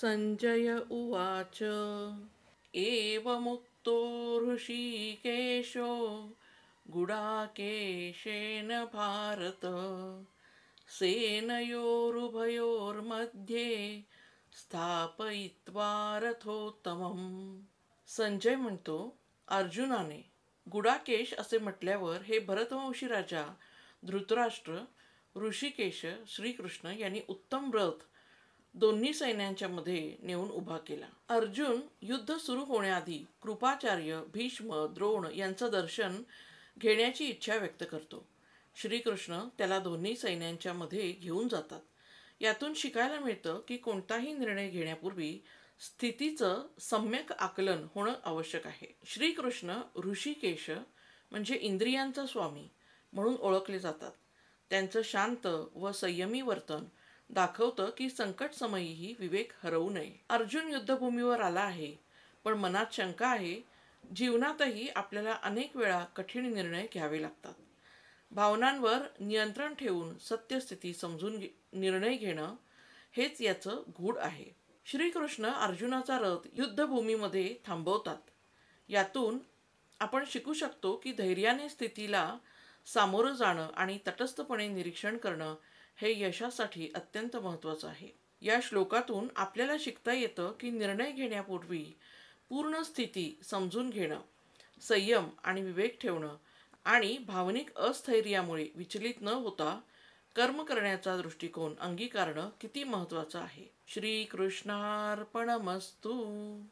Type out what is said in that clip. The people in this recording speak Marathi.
संजय उवाच एवमुक्तो ऋषिकेशो गुडाकेशेन भारत सेनयोरुभयोर्मध्ये स्थापयित्वा रथोत्तमम्. संजय म्हणतो, अर्जुनाने गुडाकेश असे म्हटल्यावर हे भरतवंशी राजा धृतराष्ट्र, ऋषिकेश, श्रीकृष्ण यांनी उत्तम रथ दोन्ही सैन्यांच्या मध्ये नेऊन उभा केला. अर्जुन युद्ध सुरू होण्याआधी कृपाचार्य, भीष्म, द्रोण यांचं दर्शन घेण्याची इच्छा व्यक्त करतो. श्रीकृष्ण त्याला दोन्ही सैन्यांच्या मध्ये घेऊन जातात. यातून शिकायला मिळतं की कोणताही निर्णय घेण्यापूर्वी स्थितीचं सम्यक आकलन होणं आवश्यक आहे. श्रीकृष्ण ऋषिकेश म्हणजे इंद्रियांचा स्वामी म्हणून ओळखले जातात. त्यांचं शांत व संयमी वर्तन दाखवतं की संकट समयीही विवेक हरवू नये. अर्जुन युद्धभूमीवर आला आहे, पण मनात शंका आहे. जीवनातही आपल्याला अनेक वेळा कठीण निर्णय घ्यावे लागतात. भावनांवर नियंत्रण ठेवून सत्यस्थिती समजून निर्णय घेणं हेच याचं गूढ आहे. श्रीकृष्ण अर्जुनाचा रथ युद्धभूमीमध्ये थांबवतात. यातून आपण शिकू शकतो की धैर्याने स्थितीला सामोरं जाणं आणि तटस्थपणे निरीक्षण करणं हे यशासाठी अत्यंत महत्त्वाचं आहे. या श्लोकातून आपल्याला शिकता येतं की निर्णय घेण्यापूर्वी पूर्ण स्थिती समजून घेणं, संयम आणि विवेक ठेवणं आणि भावनिक अस्थैर्यामुळे विचलित न होता कर्म करण्याचा दृष्टिकोन अंगीकारणं किती महत्त्वाचं आहे. श्रीकृष्णार्पणमस्तु.